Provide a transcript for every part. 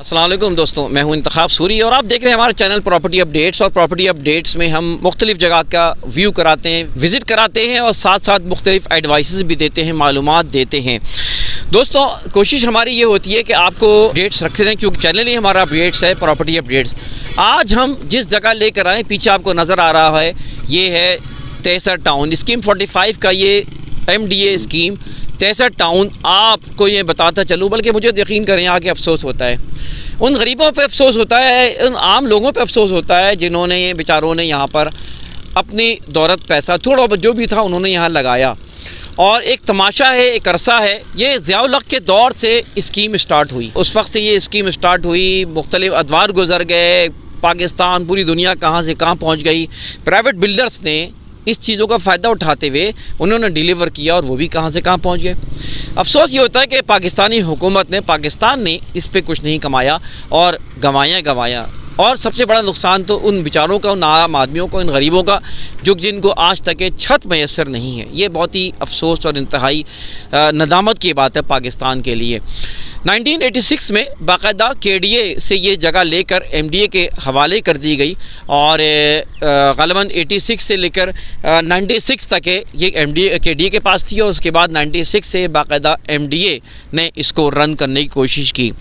अस्सलाम वालेकुम दोस्तों, मैं हूं इंतखाब सूरी और आप देख रहे हैं हमारा चैनल प्रॉपर्टी अपडेट्स। और प्रॉपर्टी अपडेट्स में हम मुख्तलिफ जगह का व्यू कराते हैं, विज़िट कराते हैं और साथ साथ मुख्तलिफ एडवाइसेस भी देते हैं, मालूमात देते हैं। दोस्तों, कोशिश हमारी ये होती है कि आपको अपडेट्स रखते रहें, क्योंकि चैनल ही हमारा अपडेट्स है, प्रॉपर्टी अपडेट्स। आज हम जिस जगह लेकर आए, पीछे आपको नज़र आ रहा है, ये है तेसर टाउन स्कीम 45 का ये MDA स्कीम तेसर टाउन। आपको ये बताता चलूँ, बल्कि मुझे यकीन करें आके अफसोस होता है, उन गरीबों पे अफसोस होता है, उन आम लोगों पे अफसोस होता है जिन्होंने बेचारों ने यहाँ पर अपनी दौलत पैसा थोड़ा बहुत जो भी था उन्होंने यहाँ लगाया। और एक तमाशा है, एक अरसा है, ये ज़ियाउल हक़ के दौर से स्कीम स्टार्ट हुई। उस वक्त से ये स्कीम स्टार्ट हुई, मुख्तलिफ अदवार गुजर गए, पाकिस्तान पूरी दुनिया कहाँ से कहाँ पहुँच गई। प्राइवेट बिल्डर्स ने इस चीज़ों का फ़ायदा उठाते हुए उन्होंने डिलीवर किया और वो भी कहाँ से कहाँ पहुँच गए। अफसोस ये होता है कि पाकिस्तानी हुकूमत ने, पाकिस्तान ने इस पे कुछ नहीं कमाया और गंवाया। और सबसे बड़ा नुकसान तो उन बेचारों का, उन आम आदमियों को, इन गरीबों का जो जिनको आज तक छत मैसर नहीं है। ये बहुत ही अफसोस और इंतहाई नदामत की बात है पाकिस्तान के लिए। 1986 में बाकायदा KDA से ये जगह लेकर MDA के हवाले कर दी गई और ग़ालिबन 86 से लेकर 96 तक ये KDA के पास थी और उसके बाद 96 से बाकायदा MDA ने इसको रन करने की कोशिश की।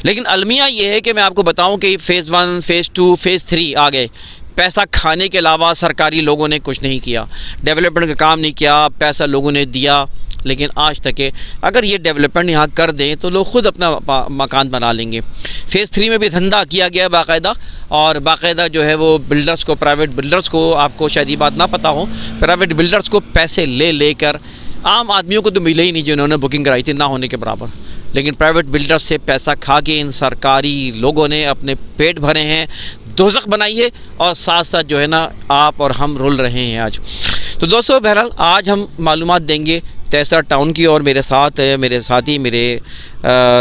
लेकिन अलमिया ये है कि मैं आपको बताऊं कि फ़ेज़ 1, फ़ेज़ 2, फ़ेज़ 3 आ गए। पैसा खाने के अलावा सरकारी लोगों ने कुछ नहीं किया, डेवलपमेंट का काम नहीं किया, पैसा लोगों ने दिया लेकिन आज तक है। अगर ये डेवलपमेंट यहाँ कर दें तो लोग ख़ुद अपना मकान बना लेंगे। फ़ेज़ 3 में भी धंधा किया गया बाकायदा, और बाकायदा जो है वो बिल्डर्स को, प्राइवेट बिल्डर्स को, आपको शायद ये बात ना पता हो, प्राइवेट बिल्डर्स को पैसे लेकर आम आदमियों को तो मिले ही नहीं जिन्होंने बुकिंग कराई थी, ना होने के बराबर। लेकिन प्राइवेट बिल्डर्स से पैसा खा के इन सरकारी लोगों ने अपने पेट भरे हैं, दोज़ख बनाई है और साथ साथ जो है ना आप और हम रुल रहे हैं आज। तो दोस्तों, बहरहाल आज हम मालूमात देंगे तेसर टाउन की, और मेरे साथ मेरे साथी, मेरे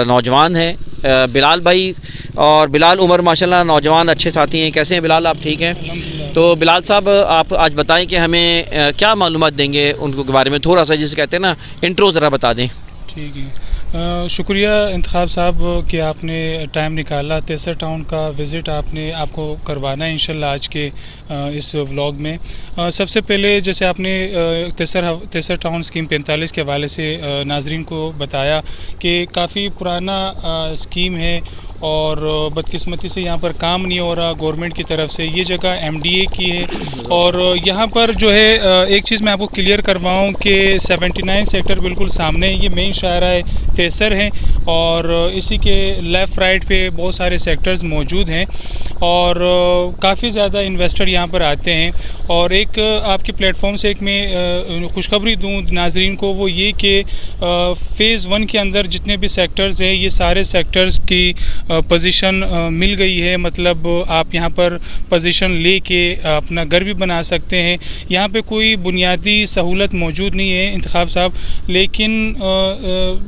नौजवान हैं बिलाल भाई और बिलाल उमर, माशाल्लाह नौजवान अच्छे साथी हैं। कैसे हैं बिलाल, आप ठीक हैं? तो बिलाल साहब, आप आज बताएं कि हमें क्या मालूमात देंगे उनको के बारे में, थोड़ा सा जिसे कहते हैं ना इंट्रो ज़रा बता दें। ठीक है, शुक्रिया इंतखाब साहब कि आपने टाइम निकाला, तेसर टाउन का विज़िट आपको करवाना है इंशाल्लाह आज के इस व्लॉग में। सबसे पहले जैसे आपने तेसर टाउन स्कीम 45 के हवाले से नाजरीन को बताया कि काफ़ी पुराना स्कीम है और बदकिस्मती से यहाँ पर काम नहीं हो रहा गवर्नमेंट की तरफ से। ये जगह MDA की है और यहाँ पर जो है एक चीज़ मैं आपको क्लियर करवाऊँ कि 79 सेक्टर बिल्कुल सामने ये मेन शाहरा है तेसर है और इसी के लेफ़्ट राइट पे बहुत सारे सेक्टर्स मौजूद हैं और काफ़ी ज़्यादा इन्वेस्टर यहाँ पर आते हैं। और एक आपके प्लेटफॉर्म से एक मैं खुशखबरी दूँ नाजरीन को, वो ये कि फ़ेज़ 1 के अंदर जितने भी सेक्टर्स हैं ये सारे सेक्टर्स की पोजीशन मिल गई है। मतलब आप यहाँ पर पोजीशन लेके अपना घर भी बना सकते हैं। यहाँ पे कोई बुनियादी सहूलत मौजूद नहीं है इंतखाब साहब, लेकिन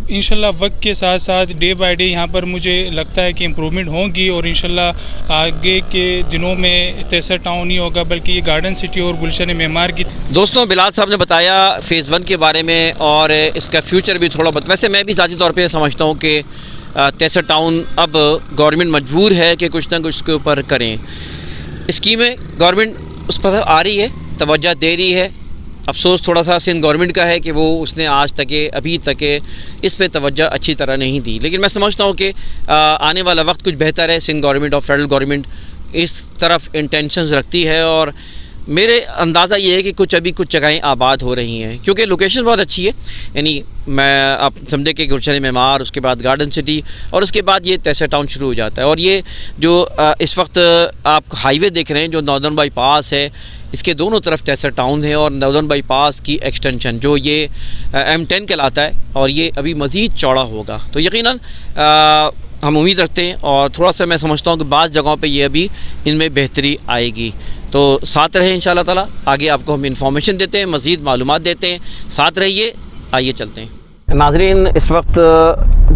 इंशाल्लाह वक्त के साथ साथ डे बाय डे यहाँ पर मुझे लगता है कि इम्प्रूवमेंट होगी और इंशाल्लाह आगे के दिनों में तेसर टाउन नहीं होगा बल्कि ये गार्डन सिटी और गुलशन मेमार की। दोस्तों, बिलाल साहब ने बताया फ़ेज़ 1 के बारे में और इसका फ्यूचर भी थोड़ा बहुत। वैसे मैं भी ज़ाती तौर पे समझता हूँ कि तेसर टाउन अब गवर्नमेंट मजबूर है कि कुछ ना कुछ उसके ऊपर करें। स्कीमें गवर्नमेंट उस पर आ रही है, तवज्जो दे रही है। अफसोस थोड़ा सा सिंध गवर्नमेंट का है कि वो उसने आज तक अभी तक इस पे तवज्जो अच्छी तरह नहीं दी। लेकिन मैं समझता हूँ कि आने वाला वक्त कुछ बेहतर है। सिंध गवर्नमेंट और फेडरल गवर्नमेंट इस तरफ इंटेंशंस रखती है और मेरे अंदाज़ा ये है कि कुछ जगहें आबाद हो रही हैं क्योंकि लोकेशन बहुत अच्छी है। यानी मैं आप समझे कि गुलशन मेमार, उसके बाद गार्डन सिटी और उसके बाद ये तेसर टाउन शुरू हो जाता है। और ये जो इस वक्त आप हाईवे देख रहे हैं जो नॉर्दर्न बाईपास है, इसके दोनों तरफ तेसर टाउन है और नॉर्दर्न बाईपास की एक्सटेंशन जो ये M10 कहलाता है और ये अभी मज़ीद चौड़ा होगा। तो यकीनन हम उम्मीद रखते हैं और थोड़ा सा मैं समझता हूँ कि बाज़ जगहों पे ये अभी इनमें बेहतरी आएगी। तो साथ रहे इंशाल्लाह ताला, आगे आपको हम इंफॉर्मेशन देते हैं, मज़ीद मालूमात देते हैं। साथ रहिए, आइए चलते हैं। नाज़रीन, इस वक्त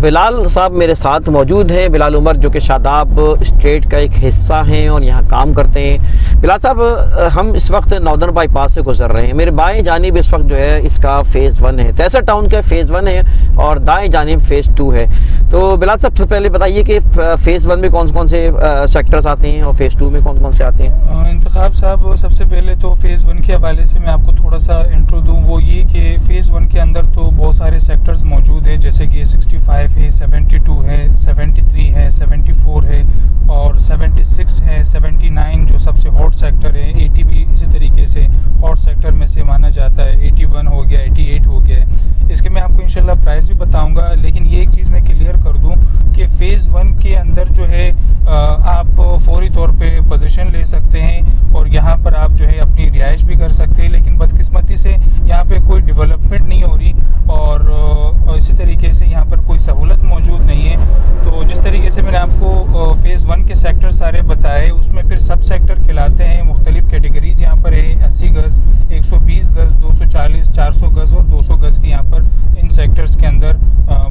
बिलाल साहब मेरे साथ मौजूद हैं। बिलाल उमर जो कि शादाब स्टेट का एक हिस्सा हैं और यहाँ काम करते हैं। बिलाल साहब, हम इस वक्त नॉर्दर्न बाईपास से गुजर रहे हैं। मेरे बाएं जानिब इस वक्त जो है इसका फ़ेज़ 1 है, तैसर टाउन का फ़ेज़ 1 है और दाएं जानिब फ़ेज़ 2 है। तो बिलाल साहब सबसे पहले बताइए कि फ़ेज़ 1 में कौन कौन से सेक्टर्स आते हैं और फ़ेज़ 2 में कौन कौन से आते हैं? इंतखाब साहब, सबसे पहले तो फ़ेज़ 1 के हवाले से मैं आपको थोड़ा सा इंट्रो दूँ। वो ये कि फ़ेज़ 1 के अंदर तो बहुत सारे सेक्टर्स मौजूद हैं, जैसे कि 65 है, 72 है, 73 है, 74 है और 76 है, 79 जो सबसे हॉट सेक्टर है, 80 भी इसी तरीके से हॉट सेक्टर में से माना जाता है, 81 हो गया, 88 हो गया है। इसके मैं आपको इंशाल्लाह प्राइस भी बताऊंगा, लेकिन ये एक चीज़ मैं क्लियर कर दूं कि फ़ेज़ 1 के अंदर जो है आप फौरी तौर पे पोजीशन ले सकते हैं और यहाँ पर आप जो है अपनी रिहाइश भी कर सकते हैं, लेकिन बदकिस्मती से यहाँ पे कोई डेवलपमेंट नहीं हो रही और इसी तरीके से यहाँ पर कोई सहूलत मौजूद नहीं है। तो जिस तरीके से मैंने आपको फ़ेज़ 1 के सेक्टर सारे बताए, उसमें फिर सब सेक्टर खिलाते हैं। मुख्तलिफ़ कैटेगरीज़ यहाँ पर है, 80 गज़, 120 गज़, 240, 400 गज़ और 200 गज़ की यहाँ पर इन सेक्टर्स के अंदर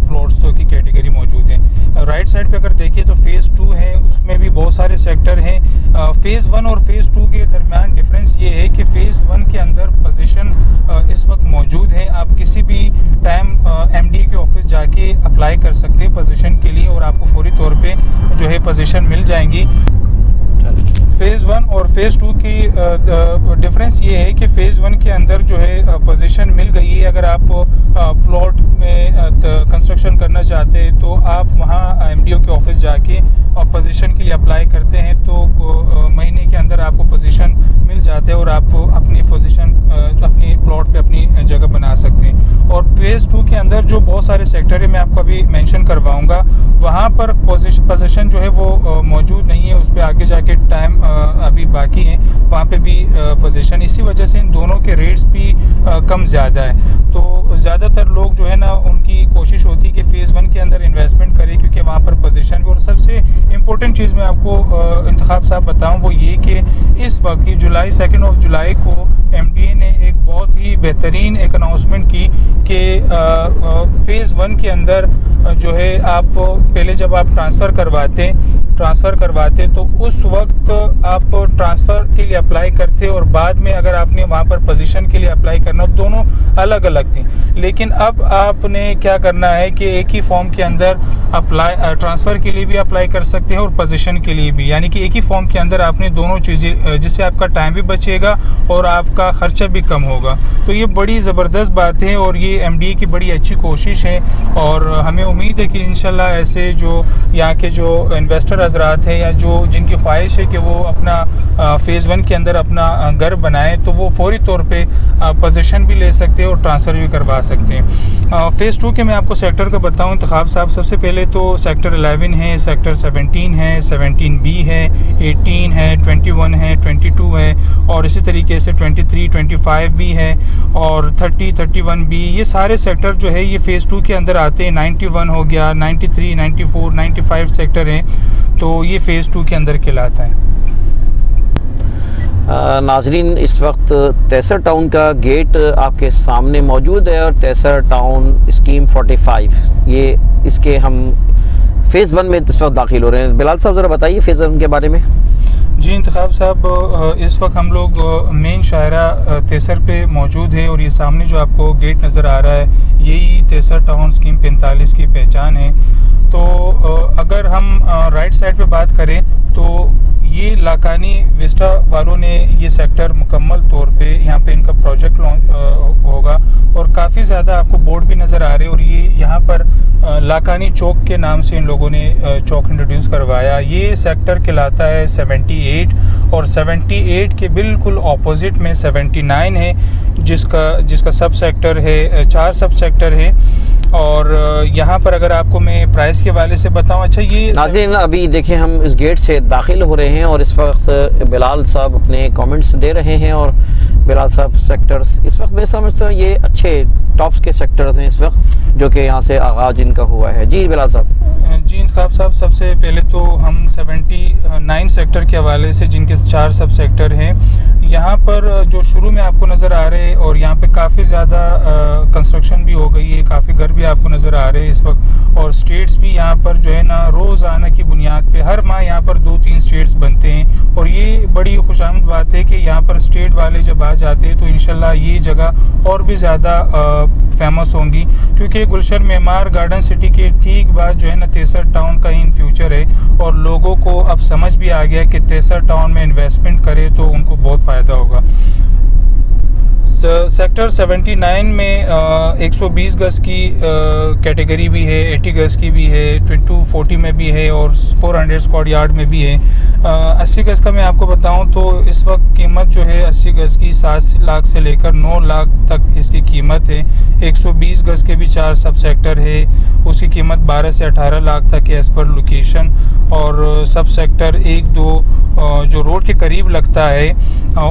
प्लॉट्स की कैटेगरी मौजूद है। राइट साइड पे अगर देखिए तो फ़ेज़ 2 है, उसमें भी बहुत सारे सेक्टर हैं। फ़ेज़ 1 और फ़ेज़ 2 के दरमियान डिफरेंस ये है कि फ़ेज़ 1 के अंदर पोजीशन इस वक्त मौजूद है। आप किसी भी टाइम एमडी के ऑफिस जाके अप्लाई कर सकते हैं पोजीशन के लिए और आपको फौरी तौर पे जो है पोजीशन मिल जाएंगी। फ़ेज़ 1 और फ़ेज़ 2 की डिफरेंस ये है कि फ़ेज़ 1 के अंदर जो है पोजीशन मिल गई है। अगर आप प्लॉट में कंस्ट्रक्शन करना चाहते हैं तो आप वहाँ एमडीओ के ऑफिस जाके और पोजीशन के लिए अप्लाई करते हैं तो महीने के अंदर आपको पोजीशन मिल जाते हैं और आप अपनी पोजीशन अपनी प्लॉट पे अपनी जगह बना सकते हैं। और फ़ेज़ 2 के अंदर जो बहुत सारे सेक्टर है, मैं आपको अभी मेंशन करवाऊंगा, वहाँ पर पोजीशन जो है वो मौजूद नहीं है। उस पर आगे जाके टाइम अभी बाकी है, वहाँ पे भी पोजीशन, इसी वजह से इन दोनों के रेट्स भी कम ज़्यादा है। तो ज़्यादातर लोग जो है ना, उनकी कोशिश होती है कि फ़ेज़ 1 के अंदर इन्वेस्टमेंट करें, क्योंकि वहाँ पर पोजीशन भी। और सबसे इम्पोर्टेंट चीज़ मैं आपको इंतखाब साहब बताऊँ वो ये कि इस वक्त की 2 जुलाई को एमडीए ने एक बहुत ही बेहतरीन एक अनाउंसमेंट की कि फ़ेज़ 1 के अंदर जो है आप पहले जब आप ट्रांसफ़र करवाते तो उस वक्त आप ट्रांसफ़र के लिए अप्लाई करते और बाद में अगर आपने वहाँ पर पोजीशन के लिए अप्लाई करना, दोनों अलग अलग थी। लेकिन अब आपने क्या करना है कि एक ही फॉर्म के अंदर ट्रांसफ़र के लिए भी अप्लाई कर सकते हैं और पोजीशन के लिए भी, यानी कि एक ही फॉर्म के अंदर आपने दोनों चीज़ें, जिससे आपका टाइम भी बचेगा और आपका ख़र्चा भी कम होगा। तो ये बड़ी ज़बरदस्त बात है और ये एमडीए की बड़ी अच्छी कोशिश है और हमें उम्मीद है कि इंशाल्लाह ऐसे जो यहाँ के जो इन्वेस्टर हज़रात हैं या जो जिनकी ख्वाहिश है कि वो अपना फ़ेज़ 1 के अंदर अपना घर बनाएं, तो वो फौरी तौर पे पोजीशन भी ले सकते हैं और ट्रांसफ़र भी करवा सकते हैं। फ़ेज़ 2 के मैं आपको सेक्टर का बताऊं इंतखाब साहब, सबसे पहले तो सेक्टर 11 है, सेक्टर 17 है, 17B है, 18 है, 21 है, 22 है और इसी तरीके से 23, 25 भी है और 30, 31B, ये सारे सेक्टर जो है ये फ़ेज़ 2 के अंदर आते हैं। 91 हो गया, 93, 94, 95 सेक्टर हैं, तो ये फ़ेज़ 2 के अंदर कहलाता है। नाजरीन, इस वक्त तैसर टाउन का गेट आपके सामने मौजूद है और तैसर टाउन स्कीम 45, ये इसके हम फ़ेज़ 1 में इस वक्त दाखिल हो रहे हैं। बिलाल साहब ज़रा बताइए फ़ेज़ 1 के बारे में। जी इंतखाब साहब, इस वक्त हम लोग मेन शायरा तैसर पे मौजूद है और ये सामने जो आपको गेट नज़र आ रहा है यही तैसर टाउन स्कीम 45 की पहचान है। तो अगर हम राइट साइड पे बात करें तो ये लाकानी विस्टा वालों ने ये सेक्टर मुकम्मल तौर पे यहाँ पे इनका प्रोजेक्ट लॉन्च होगा और काफ़ी ज़्यादा आपको बोर्ड भी नज़र आ रहे हैं और ये यहाँ पर लाकानी चौक के नाम से इन लोगों ने चौक इंट्रोड्यूस करवाया। ये सेक्टर कहलाता है 78 और 78 के बिल्कुल ऑपोजिट में 79 है, जिसका सब सेक्टर है, 4 सब सेक्टर है। और यहाँ पर अगर आपको मैं प्राइस के हवाले से बताऊँ, अच्छा ये नाज़रीन अभी देखिए हम इस गेट से दाखिल हो रहे हैं और इस वक्त बिलाल साहब अपने कमेंट्स दे रहे हैं और बिलाल साहब सेक्टर्स इस वक्त मैं समझता हूँ ये अच्छे टॉप्स के सेक्टर्स हैं इस वक्त जो कि यहाँ से आगाज़ इनका हुआ है। जी बिलाल साहब। जी इंतखाब साहब, सबसे पहले तो हम 79 सेक्टर के हवाले से जिनके 4 सब सेक्टर हैं, यहाँ पर जो शुरू में आपको नज़र आ रहे हैं और यहाँ पे काफ़ी ज़्यादा कंस्ट्रक्शन भी हो गई है, काफ़ी घर भी आपको नज़र आ रहे हैं इस वक्त, और स्टेट्स भी यहाँ पर जो है ना रोज़ाना की बुनियाद पे हर माह यहाँ पर 2-3 स्टेट्स बनते हैं। और ये बड़ी खुशामद बात है कि यहाँ पर स्टेट वाले जब आ जाते हैं तो इंशाल्लाह ये जगह और भी ज़्यादा फेमस होंगी, क्योंकि गुलशन मेमार गार्डन सिटी के ठीक बाद जो है ना तेसर टाउन का इन फ्यूचर है, और लोगों को अब समझ भी आ गया कि तेसर टाउन में इन्वेस्टमेंट करे तो उनको बहुत फ़ायदा होगा। सेक्टर 79 में 120 गज की कैटेगरी भी है, 80 गज की भी है, 240 में भी है और 400 स्क्वायर यार्ड में भी है। 80 गज का मैं आपको बताऊं तो इस वक्त कीमत जो है 80 गज की 7 लाख से लेकर 9 लाख तक इसकी कीमत है। 120 गज के भी 4 सब सेक्टर है, उसकी कीमत 12 से 18 लाख तक है एज़ पर लोकेशन। और सब सेक्टर 1-2 जो रोड के करीब लगता है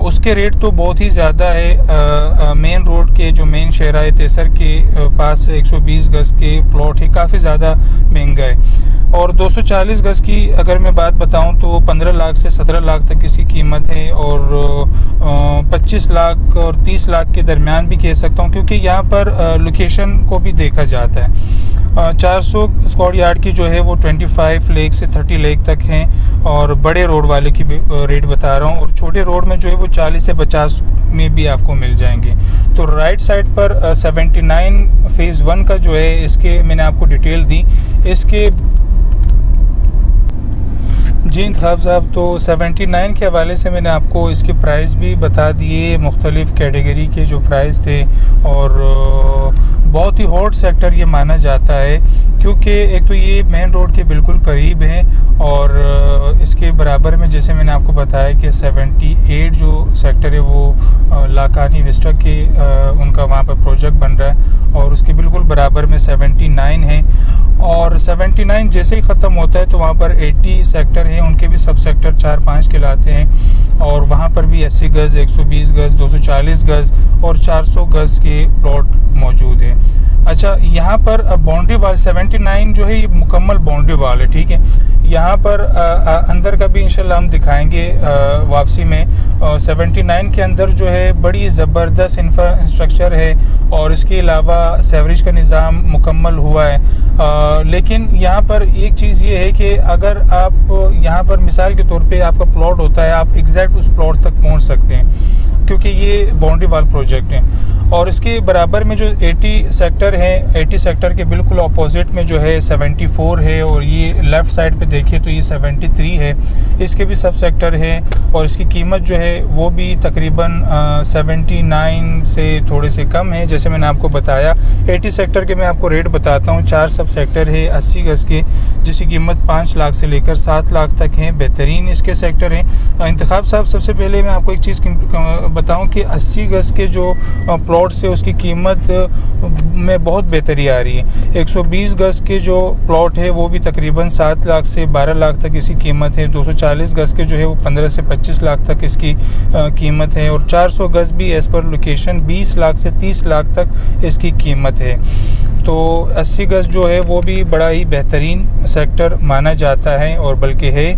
उसके रेट तो बहुत ही ज़्यादा है। मेन रोड के जो मेन शहरा तेसर के पास 120 गज के प्लॉट है, काफ़ी ज़्यादा महंगा है। और 240 गज की अगर मैं बात बताऊं तो 15 लाख से 17 लाख तक इसकी कीमत है, और 25 लाख और 30 लाख के दरमियान भी कह सकता हूं, क्योंकि यहाँ पर लोकेशन को भी देखा जाता है। 400 स्क्वायर यार्ड की जो है वो 25 लाख से 30 लाख तक हैं, और बड़े रोड वाले की रेट बता रहा हूँ, और छोटे रोड में जो है वो 40 से 50 में भी आपको मिल जाएंगे। तो राइट साइड पर 79 फेज़ 1 का जो है इसके मैंने आपको डिटेल दी इसके। जी इंतखाब साहब, तो 79 के हवाले से मैंने आपको इसके प्राइस भी बता दिए, मुख्तलिफ़ कैटेगरी के जो प्राइस थे, और बहुत ही हॉट सेक्टर ये माना जाता है, क्योंकि एक तो ये मेन रोड के बिल्कुल करीब है, और इसके बराबर में जैसे मैंने आपको बताया कि 78 जो सेक्टर है वो लाकानी विस्टा के उनका वहाँ पर प्रोजेक्ट बन रहा है, और उसके बिल्कुल बराबर में 79 है। और 79 जैसे ही ख़त्म होता है तो वहाँ पर 80 सेक्टर हैं, उनके भी सब सेक्टर 4-5 कहलाते हैं, और वहाँ पर भी 80 गज़, 120 गज़, 240 गज़ और 400 गज़ के प्लॉट मौजूद हैं। अच्छा, यहाँ पर बाउंड्री वाल 79 जो है ये मुकम्मल बाउंड्री वाल है, ठीक है। यहाँ पर अंदर का भी इंशाल्लाह हम दिखाएंगे वापसी में। 79 के अंदर जो है बड़ी ज़बरदस्त इंफ्रास्ट्रक्चर है, और इसके अलावा सेवरेज का निज़ाम मुकम्मल हुआ है। लेकिन यहाँ पर एक चीज़ ये है कि अगर आप यहाँ पर मिसाल के तौर पे आपका प्लॉट होता है, आप एग्जैक्ट उस प्लॉट तक पहुँच सकते हैं, क्योंकि ये बाउंड्री वाल प्रोजेक्ट है। और इसके बराबर में जो 80 सेक्टर है, 80 सेक्टर के बिल्कुल अपोजिट में जो है 74 है, और ये लेफ़्ट साइड पे देखिए तो ये 73 है, इसके भी सब सेक्टर है, और इसकी कीमत जो है वो भी तकरीबन 79 से थोड़े से कम है। जैसे मैंने आपको बताया 80 सेक्टर के मैं आपको रेट बताता हूँ। 4 सब सेक्टर है 80 गज़ के, जिसकी कीमत 5 लाख से लेकर 7 लाख तक है। बेहतरीन इसके सेक्टर हैं। इंतखाब साहब, सबसे पहले मैं आपको एक चीज़ बताऊँ कि 80 गज़ के जो प्लॉट से उसकी कीमत में बहुत बेहतरी आ रही है। 120 गज़ के जो प्लॉट है वो भी तकरीबन 7 लाख से 12 लाख तक इसकी कीमत है। 240 गज़ के जो है वो 15 से 25 लाख तक इसकी कीमत है, और 400 गज़ भी एज़ पर लोकेशन 20 लाख से 30 लाख तक इसकी कीमत है। तो 80 गज़ जो है वो भी बड़ा ही बेहतरीन सेक्टर माना जाता है, और बल्कि है।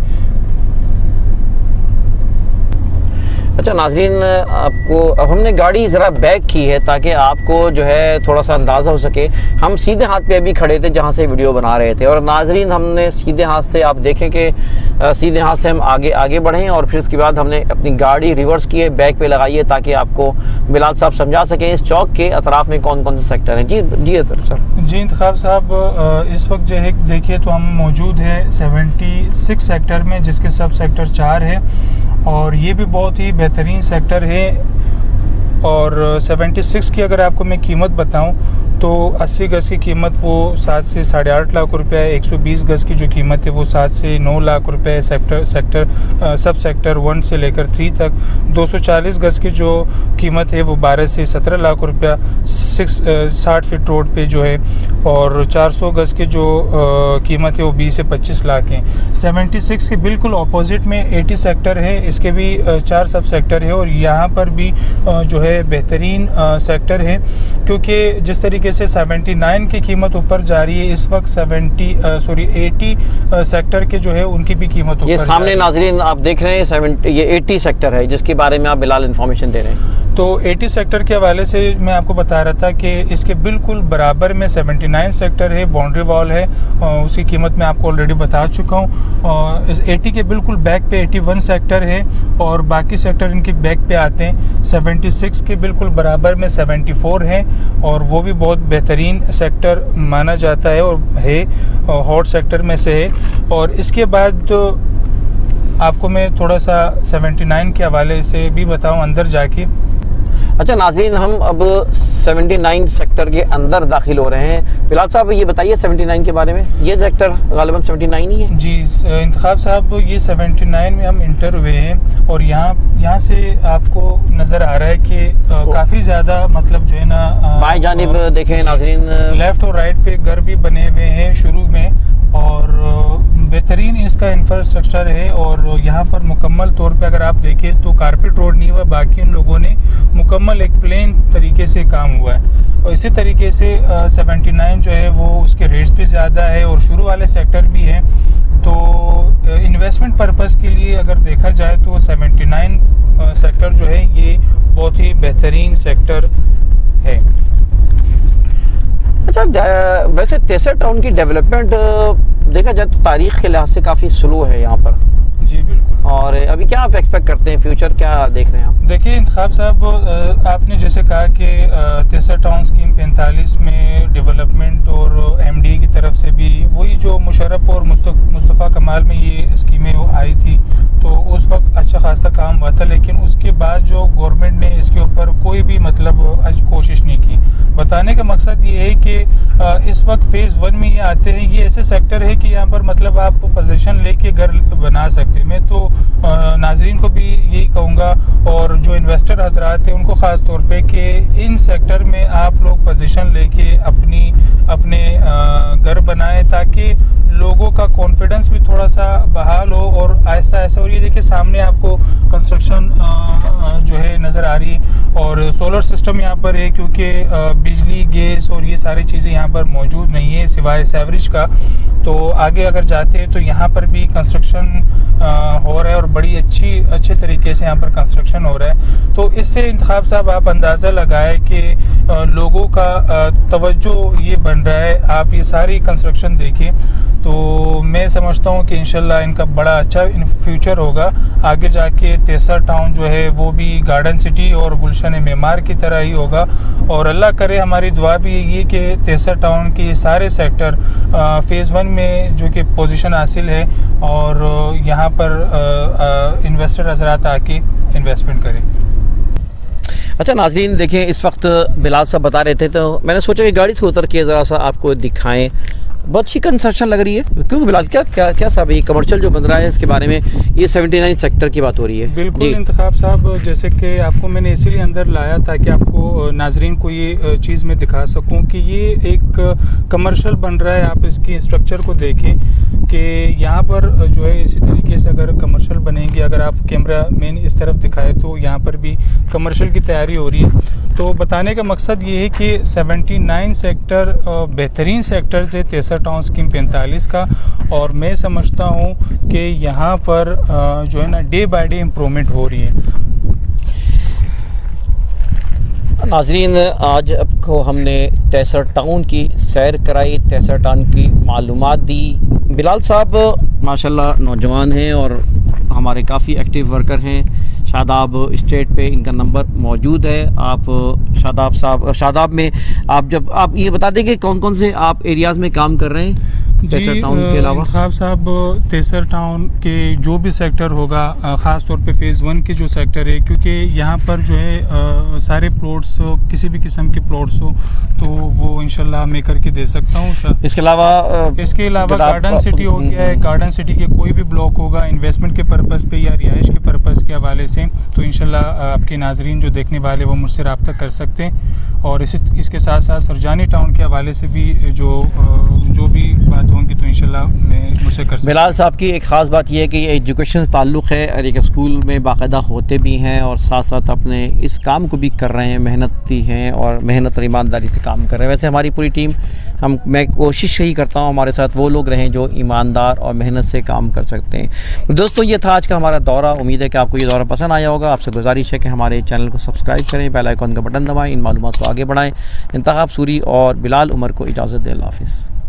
अच्छा नाज़रीन, आपको अब हमने गाड़ी ज़रा बैक की है ताकि आपको जो है थोड़ा सा अंदाज़ा हो सके। हम सीधे हाथ पे अभी खड़े थे जहाँ से वीडियो बना रहे थे, और नाज़रीन हमने सीधे हाथ से, आप देखें कि सीधे हाथ से हम आगे बढ़े, और फिर उसके बाद हमने अपनी गाड़ी रिवर्स की है, बैक पे लगाई है, ताकि आपको बिलाल साहब समझा सकें इस चौक के अतराफ़ में कौन कौन से सेक्टर हैं। जी सर। जी इंतखाब साहब, इस वक्त जो है देखिए तो हम मौजूद है 76 सेक्टर में, जिसके सब सेक्टर 4 है, और ये भी बहुत ही बेहतरीन सेक्टर है। और 76 की अगर आपको मैं कीमत बताऊं तो 80 गज़ की कीमत वो 7 से 8.5 लाख रुपए है। 120 गज़ की जो कीमत है वो 7 से 9 लाख रुपए है सब सेक्टर 1 से लेकर 3 तक। 240 गज़ की जो कीमत है वो 12 से 17 लाख रुपया 60 फीट रोड पे जो है, और 400 गज़ की जो कीमत है वो 20 से 25 लाख है। 76 के बिल्कुल अपोजिट में 80 सेक्टर है, इसके भी 4 सब सेक्टर है, और यहाँ पर भी जो है बेहतरीन सेक्टर है, क्योंकि जिस तरीके से 79 की कीमत ऊपर जा रही है। इस वक्त 80 सेक्टर के जो है उनकी भी कीमत ऊपर ये जा सामने रही है। नाजरीन आप देख रहे हैं ये 80 सेक्टर है जिसके बारे में आप बिलाल इन्फॉर्मेशन दे रहे हैं। तो 80 सेक्टर के हवाले से मैं आपको बता रहा था कि इसके बिल्कुल बराबर में 79 सेक्टर है, बाउंड्री वॉल है, उसकी कीमत मैं आपको ऑलरेडी बता चुका हूँ। इस 80 के बिल्कुल बैक पे 81 सेक्टर है और बाकी सेक्टर इनके बैक पे आते हैं। 76 के बिल्कुल बराबर में 74 है और वो भी बहुत बेहतरीन सेक्टर माना जाता है और है, हॉट सेक्टर में से है। और इसके बाद तो आपको मैं थोड़ा सा 79 के हवाले से भी बताऊं अंदर जाके। अच्छा नाज़रीन, हम अब 79 सेक्टर के अंदर दाखिल हो रहे हैं। बिलाल साहब ये बताइए 79 के बारे में, ये सेक्टर गालिबन 79 ही है? जी इंतखाब साहब, ये 79 में हम इंटर हुए हैं और यहाँ से आपको नज़र आ रहा है कि काफ़ी ज़्यादा मतलब जो है ना बाएं जानिब देखें नाज़रीन, लेफ़्ट और राइट पे घर भी बने हुए हैं शुरू में और बेहतरीन इसका इंफ्रास्ट्रक्चर है। और यहाँ पर मुकम्मल तौर पे अगर आप देखें तो कारपेट रोड नहीं हुआ, बाकी उन लोगों ने मुकम्मल एक प्लेन तरीके से काम हुआ है। और इसी तरीके से 79 जो है वो उसके रेट्स पे ज़्यादा है और शुरू वाले सेक्टर भी हैं। तो इन्वेस्टमेंट पर्पस के लिए अगर देखा जाए तो 79 सेक्टर जो है ये बहुत ही बेहतरीन सेक्टर है। अच्छा वैसे तेसर टाउन की डेवलपमेंट देखा जाए तो तारीख़ के लिहाज से काफ़ी स्लो है यहाँ पर। जी बिल्कुल। और अभी क्या आप एक्सपेक्ट करते हैं, फ्यूचर क्या देख रहे हैं आप? देखिए इंतखाब साहब, आपने जैसे कहा कि तेसर टाउन स्कीम 45 में डेवलपमेंट और एमडी की तरफ से भी वही जो मुशर्रफ और मुस्तफ़ा कमाल में ये स्कीमें आई थी तो उस वक्त अच्छा खासा काम हुआ था। लेकिन उसके बाद जो गवर्नमेंट ने इसके ऊपर कोई भी मतलब आज कोशिश नहीं की। बताने का मकसद ये है कि इस वक्त फ़ेज़ 1 में ये आते हैं, ये ऐसे सेक्टर है कि यहाँ पर मतलब आप पोजीशन लेके घर बना सकते हैं। मैं तो नाजरीन को भी यही कहूँगा और जो इन्वेस्टर हजरात हैं उनको ख़ास तौर पे कि इन सेक्टर में आप लोग पोजीशन लेके अपने घर बनाएं ताकि लोगों का कॉन्फिडेंस भी थोड़ा सा बहाल हो और आहिस्ता आहिस्ता। और ये देखिए सामने आपको कंस्ट्रक्शन जो है नज़र आ रही है और सोलर सिस्टम यहाँ पर है क्योंकि बिजली, गैस और ये सारी चीज़ें यहाँ पर मौजूद नहीं है सिवाय सेवरेज का। तो आगे अगर जाते हैं तो यहाँ पर भी कंस्ट्रक्शन हो रहा है और बड़ी अच्छे तरीके से यहाँ पर कंस्ट्रक्शन हो रहा है। तो इससे इंतखाब साहब आप अंदाज़ा लगाए कि लोगों का तवज्जो ये बन रहा है। आप ये सारी कंस्ट्रक्शन देखें तो मैं समझता हूँ कि इंशाल्लाह इनका बड़ा अच्छा फ्यूचर होगा। आगे जाके तेसर टाउन जो है वो भी गार्डन सिटी और गुलशन मेमार की तरह ही होगा। और अल्लाह करे, हमारी दुआ भी यही है कि तेसर टाउन के सारे सेक्टर फ़ेज़ 1 में जो कि पोजीशन हासिल है और यहाँ पर इन्वेस्टर हजरात आके इन्वेस्टमेंट करें। अच्छा नाज़रीन देखें, इस वक्त बिलाल साहब बता रहे थे तो मैंने सोचा कि गाड़ी से उतर के ज़रा सा आपको दिखाएं। बहुत अच्छी कंस्ट्रक्शन लग रही है। क्योंकि बिलाल क्या साहब ये कमर्शियल जो बन रहा है इसके बारे में, ये 79 सेक्टर की बात हो रही है? बिल्कुल इंतखाब साहब, जैसे कि आपको मैंने इसीलिए अंदर लाया ताकि आपको नाजरीन को ये चीज़ मैं दिखा सकूं कि ये एक कमर्शियल बन रहा है। आप इसकी स्ट्रक्चर को देखें कि यहाँ पर जो है इसी तरीके से अगर कमर्शियल बनेंगे, अगर आप कैमरा मैन इस तरफ दिखाए तो यहाँ पर भी कमर्शियल की तैयारी हो रही है। तो बताने का मकसद ये है कि 79 सेक्टर बेहतरीन सेक्टर्स है तेसर टाउन स्कीम 45 का। और मैं समझता हूँ कि यहाँ पर जो है ना डे बाय डे इम्प्रूवमेंट हो रही है। नाजरीन, आज आपको हमने तेसर टाउन की सैर कराई, तेसर टाउन की मालूमात दी। बिलाल साहब माशाल्लाह नौजवान हैं और हमारे काफ़ी एक्टिव वर्कर हैं। शादाब स्टेट पे इनका नंबर मौजूद है। आप शादाब में आप ये बता दें कि कौन कौन से आप एरियाज़ में काम कर रहे हैं तेसर टाउन के अलावा? इंतखाब साहब, तेसर टाउन के जो भी सेक्टर होगा, ख़ास तौर पे फ़ेज़ 1 के जो सेक्टर है, क्योंकि यहाँ पर जो है सारे प्लॉट्स किसी भी किस्म के प्लॉट्स हो तो वो इंशाल्लाह मैं करके दे सकता हूँ। इसके अलावा गार्डन सिटी हो गया है, गार्डन सिटी के कोई भी ब्लॉक होगा इन्वेस्टमेंट के पर्पज़ पे या रिहाइश के पर्पज़ के हवाले से तो इंशाल्लाह आपके नाजरीन जो देखने वाले वो मुझसे रब्ता कर सकते हैं। और इसके साथ साथ सरजानी टाउन के हवाले से भी जो भी बात होंगी तो इंशाल्लाह मैं से कर सकते हैं। बिलाल साहब की एक ख़ास बात यह है कि ये एजुकेशन से ताल्लुक़ है और एक स्कूल में बाकायदा होते भी हैं और साथ साथ अपने इस काम को भी कर रहे हैं, मेहनती हैं और मेहनत और ईमानदारी से काम कर रहे हैं। वैसे हमारी पूरी टीम मैं कोशिश यही करता हूँ हमारे साथ वो लोग रहें जो ईमानदार और मेहनत से काम कर सकते हैं। तो दोस्तों ये था आज का हमारा दौरा। उम्मीद है कि आपको ये दौरा पसंद आया होगा। आपसे गुजारिश है कि हमारे चैनल को सब्सक्राइब करें, बेल आइकन का बटन दबाएं, इन मालूमात को आगे बढ़ाएं। इंतखाब सूरी और बिलाल उमर को इजाज़त दें। अल्लाह हाफ़िज़।